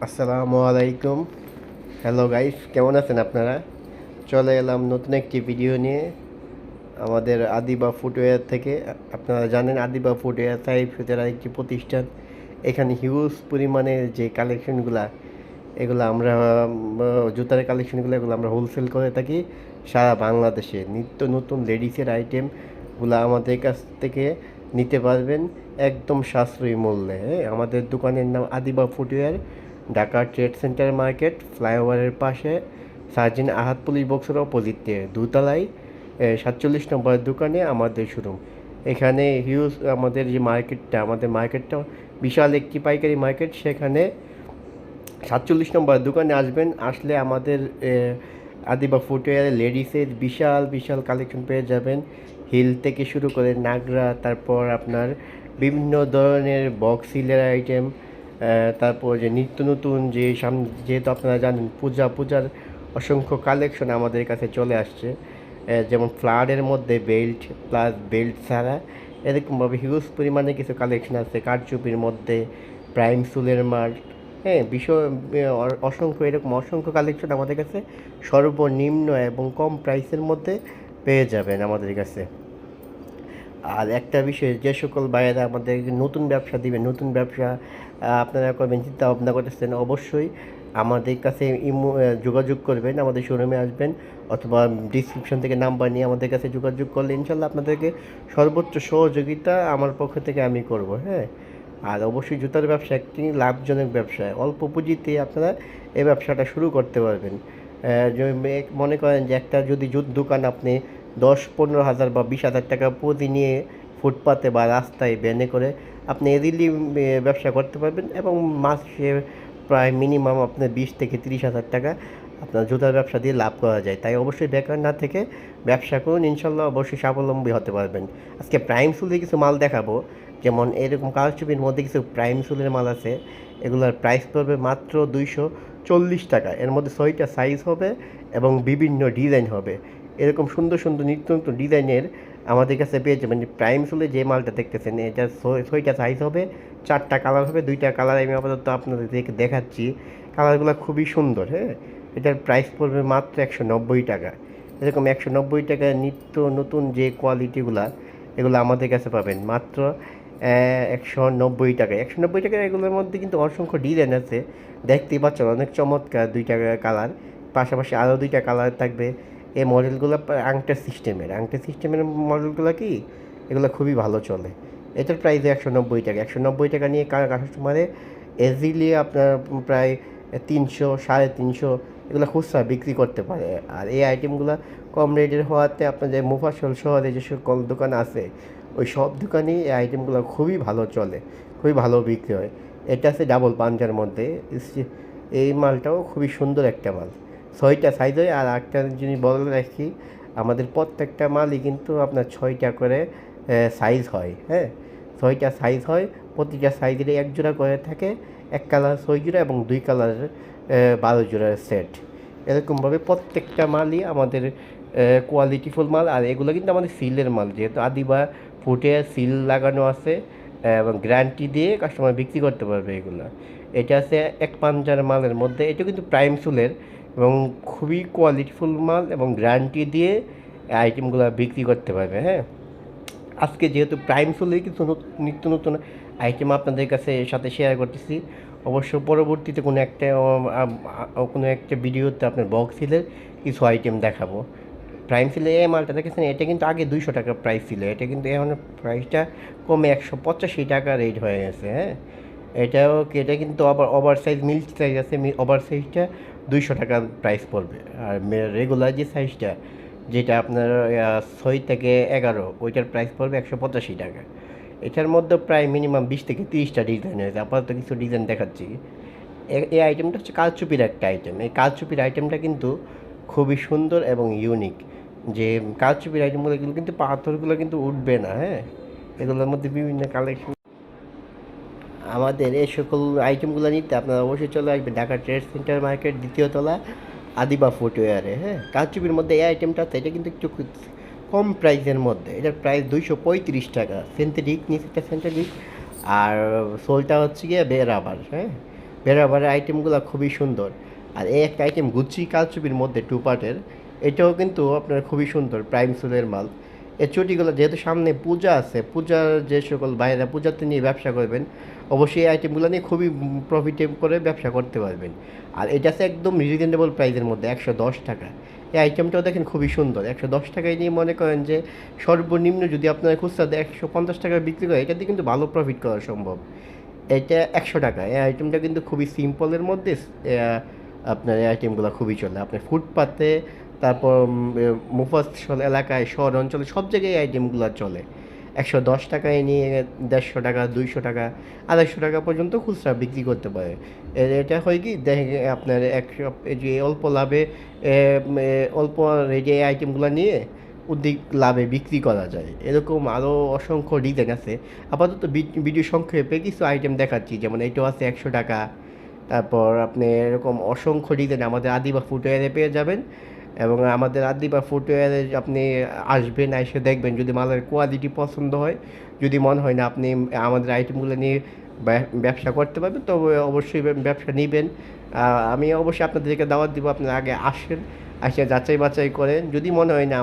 আসসালামু আলাইকুম। Hello guys, কেমন আছেন আপনারা? চলে এলাম নতুন একটি ভিডিও নিয়ে আমাদের আদিবা ফুটওয়্যার থেকে। আপনারা জানেন আদিবা ফুটওয়্যার সাহিব সুতার একটি প্রতিষ্ঠান। এখানে হিউজ পরিমাণে যে কালেকশনগুলা, এগুলো আমরা জুতার কালেকশনগুলো এগুলো আমরা হোলসেল করে থাকি সারা বাংলাদেশে। নিত্য নতুন লেডিসের আইটেমগুলো আমাদের কাছ থেকে নিতে পারবেন একদম সাশ্রয়ী মূল্যে। হ্যাঁ, আমাদের দোকানের নাম Adiba footwear, Dhaka trade centre market, ফ্লাইওভারের পাশে, সার্জিন আহাদ পুলিশ বক্সের অপোজিটে দোতলায় 47 নম্বরের দোকানে আমাদের শোরুম। এখানে হিউজ আমাদের যে মার্কেটটা, আমাদের মার্কেটটা বিশাল একটি পাইকারি মার্কেট। সেখানে 47 নম্বর দোকানে আসবেন, আসলে আমাদের আদিবা ফুটওয়্যার লেডিসের বিশাল বিশাল কালেকশন পেয়ে যাবেন। হিল থেকে শুরু করে নাগরা, তারপর আপনার বিভিন্ন ধরনের বক্স হিলের আইটেম, তারপর যে নিত্য নতুন যে সামনে, যেহেতু আপনারা জানেন পূজার অসংখ্য কালেকশন আমাদের কাছে চলে আসছে। যেমন ফ্লাডের মধ্যে বেল্ট প্লাস বেল্ট ছাড়া এরকমভাবে হিউজ পরিমাণে কিছু কালেকশন আছে। কারচুপির মধ্যে প্রাইম সুলের মাল, হ্যাঁ, অসংখ্য এরকম অসংখ্য কালেকশন আমাদের কাছে সর্বনিম্ন এবং কম প্রাইসের মধ্যে পেয়ে যাবেন আমাদের কাছে। আর একটা বিষয়, যে সকল ভাইয়েরা আমাদের নতুন ব্যবসা দিবেন, নতুন ব্যবসা আপনারা করবেন চিন্তা ভাবনা করতেছেন, অবশ্যই আমাদের কাছে যোগাযোগ করবেন, আমাদের শোরুমে আসবেন, অথবা ডিসক্রিপশন থেকে নাম্বার নিয়ে আমাদের কাছে যোগাযোগ করলে ইনশাল্লাহ আপনাদেরকে সর্বোচ্চ সহযোগিতা আমার পক্ষ থেকে আমি করব। হ্যাঁ, আর অবশ্যই জুতার ব্যবসা একটি লাভজনক ব্যবসা। অল্প পুঁজিতে আপনারা এই ব্যবসাটা শুরু করতে পারবেন। মনে করেন যে একটা যদি দোকান আপনি 10-15 হাজার বা 20 হাজার টাকা পুঁজি নিয়ে ফুটপাতে বা রাস্তায় ভ্যানে করে আপনি ইজিলি ব্যবসা করতে পারবেন, এবং মাসে প্রায় মিনিমাম আপনার 20 থেকে 30 হাজার টাকা আপনার জুতার ব্যবসা দিয়ে লাভ করা যায়। তাই অবশ্যই বেকার না থেকে ব্যবসা করুন, ইনশাল্লাহ অবশ্যই স্বাবলম্বী হতে পারবেন। আজকে প্রাইম সুলের কিছু মাল দেখাবো, যেমন এরকম কারচুপির মধ্যে কিছু প্রাইম সুলের মাল আছে। এগুলোর প্রাইস পড়বে মাত্র 240 টাকা। এর মধ্যে 6টা সাইজ হবে এবং বিভিন্ন ডিজাইন হবে। এরকম সুন্দর সুন্দর নিত্য নতুন ডিজাইনের আমাদের কাছে পেয়ে যাবেন। প্রাইম সুলে যে মালটা দেখতেছেন, এটা 6টা সাইজ হবে, 4টা কালার হবে। 2টা কালার আমি আপাতত আপনাদের দেখাচ্ছি। কালারগুলো খুবই সুন্দর। হ্যাঁ, এটার প্রাইস পড়বে মাত্র 190 টাকা। এরকম 190 টাকায় নিত্য নতুন যে কোয়ালিটিগুলা, এগুলো আমাদের কাছে পাবেন মাত্র 190 টাকায়। 190 টাকায় এগুলোর মধ্যে কিন্তু অসংখ্য ডিজাইন আছে, দেখতেই পাচ্ছেন অনেক চমৎকার 2টা কালার। পাশাপাশি আরও 2টা কালার থাকবে। এই মডেলগুলো আংটা সিস্টেমের মডেলগুলো কি, এগুলো খুবই ভালো চলে। এটার প্রাইস 190 টাকা। 190 টাকা নিয়ে কাস্টমারে ইজিলি আপনার প্রায় 300-350 এগুলো খুচরা বিক্রি করতে পারে। আর এই আইটেমগুলো কম রেটের হওয়াতে আপনাদের মুফাসল শহরে যে সকল দোকান আছে, ওই সব দোকানেই এই আইটেমগুলো খুবই ভালো চলে, খুবই ভালো বিক্রি হয়। এটা আছে ডাবল পাঞ্জার মধ্যে। এই মালটাও খুবই সুন্দর একটা মাল। 6টা সাইজ হয়। আর একটা জিনিস বলে রাখি, আমাদের প্রত্যেকটা মালই কিন্তু আপনার 6টা করে সাইজ হয়। হ্যাঁ, 6টা সাইজ হয়। প্রতিটা সাইজের এক জোড়া করে থাকে, এক কালার 6 জোড়া এবং 2 কালারের 12 জোড়ার সেট। এরকমভাবে প্রত্যেকটা মালই আমাদের কোয়ালিটিফুল মাল। আর এগুলো কিন্তু আমাদের সিলের মাল, যেহেতু আদিবা ফুটে সিল লাগানো আছে, এবং গ্যারান্টি দিয়ে কাস্টমার বিক্রি করতে পারবে এগুলো। এটা আছে এক পাঞ্জার মালের মধ্যে। এটা কিন্তু প্রাইম সুলের এবং খুবই কোয়ালিটিফুল মাল, এবং গ্যারান্টি দিয়ে আইটেমগুলো বিক্রি করতে পারবে। হ্যাঁ, আজকে যেহেতু প্রাইম সুলের কিছু নিত্য নতুন আইটেম আপনাদের কাছে সাথে শেয়ার করতেছি, অবশ্য পরবর্তীতে কোনো একটা ভিডিওতে আপনার বক্স সিলের কিছু আইটেম দেখাবো। প্রাইম সিলে এই মালটা দেখেছেন, এটা কিন্তু আগে 200 টাকা প্রাইস ছিল, এটা কিন্তু এখন প্রাইসটা কমে 185 টাকা রেট হয়ে গেছে। হ্যাঁ, এটা কিন্তু আবার ওভার সাইজ মিল্ক সাইজ আছে, ওভার সাইজটা 200 টাকা প্রাইস পড়বে। আর রেগুলার যে সাইজটা, যেটা আপনার 6 থেকে 11, ওইটার প্রাইস পড়বে 185 টাকা। এটার মধ্যে প্রায় মিনিমাম 20 থেকে 30টা ডিজাইন হয়েছে। আপাতত কিছু ডিজাইন দেখাচ্ছি। এই আইটেমটা হচ্ছে কারচুপির একটা আইটেম। এই কারচুপির আইটেমটা কিন্তু খুবই সুন্দর এবং ইউনিক। যে কারচুপির আইটেমগুলো, এগুলো কিন্তু পাথরগুলো কিন্তু উঠবে না। হ্যাঁ, এগুলোর মধ্যে বিভিন্ন কালেকশন। আমাদের এই সকল আইটেমগুলো নিতে আপনারা অবশ্যই চলে আসবেন ঢাকা ট্রেড সেন্টার মার্কেট, 2য় তলা, আদিবা ফুটওয়্যারে। হ্যাঁ, কারচুপির মধ্যে এই আইটেমটা আছে, এটা কিন্তু একটু কম প্রাইসের মধ্যে। এটার প্রাইস 235 টাকা। সিনথেটিক, নিচেটা সিনথেটিক, আর সোলটা হচ্ছে গিয়ে রাবার। হ্যাঁ, বেড়াবাড়ির আইটেমগুলো খুবই সুন্দর। আর এই একটা আইটেম গুচি কারচুপির মধ্যে 2 পার্টের, এটাও কিন্তু আপনার খুবই সুন্দর, প্রাইম সেলের মাল। এই চটিগুলো যেহেতু সামনে পূজা আছে, পূজার যে সকল ভাইয়েরা পূজাতে নিয়ে ব্যবসা করবেন, অবশ্যই এই আইটেমগুলো নিয়ে খুবই প্রফিটে করে ব্যবসা করতে পারবেন। আর এটা আছে একদম রিজনেবল প্রাইসের মধ্যে, 110 টাকা। এই আইটেমটাও দেখেন খুবই সুন্দর, 110 টাকায় নিয়ে মনে করেন যে সর্বনিম্ন যদি আপনার খুচরাতে 150 টাকা বিক্রি করে, এটাতে কিন্তু ভালো প্রফিট করা সম্ভব। এটা 100 টাকা। এই আইটেমটা কিন্তু খুবই সিম্পলের মধ্যে আপনার এই আইটেমগুলো খুবই চলে। আপনার ফুটপাতে, তারপর মুফাসল এলাকায়, শহর অঞ্চলে সব জায়গায় এই আইটেমগুলো চলে। 110 টাকায় নিয়ে 150 টাকা, 200 টাকা, 250 টাকা পর্যন্ত খুচরা বিক্রি করতে পারে। এটা হয় কি, দেখে আপনার এই যে অল্প লাভে অল্প রেটে এই আইটেমগুলো নিয়ে অধিক লাভে বিক্রি করা যায়। এরকম আরও অসংখ্য ডিজাইন আছে। আপাতত ভিডিও সংক্ষেপে কিছু আইটেম দেখাচ্ছি, যেমন এইটাও আছে 100 টাকা। তারপর আপনি এরকম অসংখ্য ডিজাইন আমাদের আদিবা ফুটওয়্যারে পেয়ে যাবেন। এবং আমাদের আদিবা ফুটওয়্যারে আপনি আসবেন, এসে দেখবেন, যদি মালের কোয়ালিটি পছন্দ হয়, যদি মনে হয় না আপনি আমাদের আইটেমগুলো নিয়ে ব্যবসা করতে পারবেন, তবে অবশ্যই ব্যবসা নেবেন। আমি অবশ্যই আপনাদেরকে দাওয়াত দিব, আপনারা আগে আসেন, এসে যাচাই বাছাই করেন। যদি মনে হয় না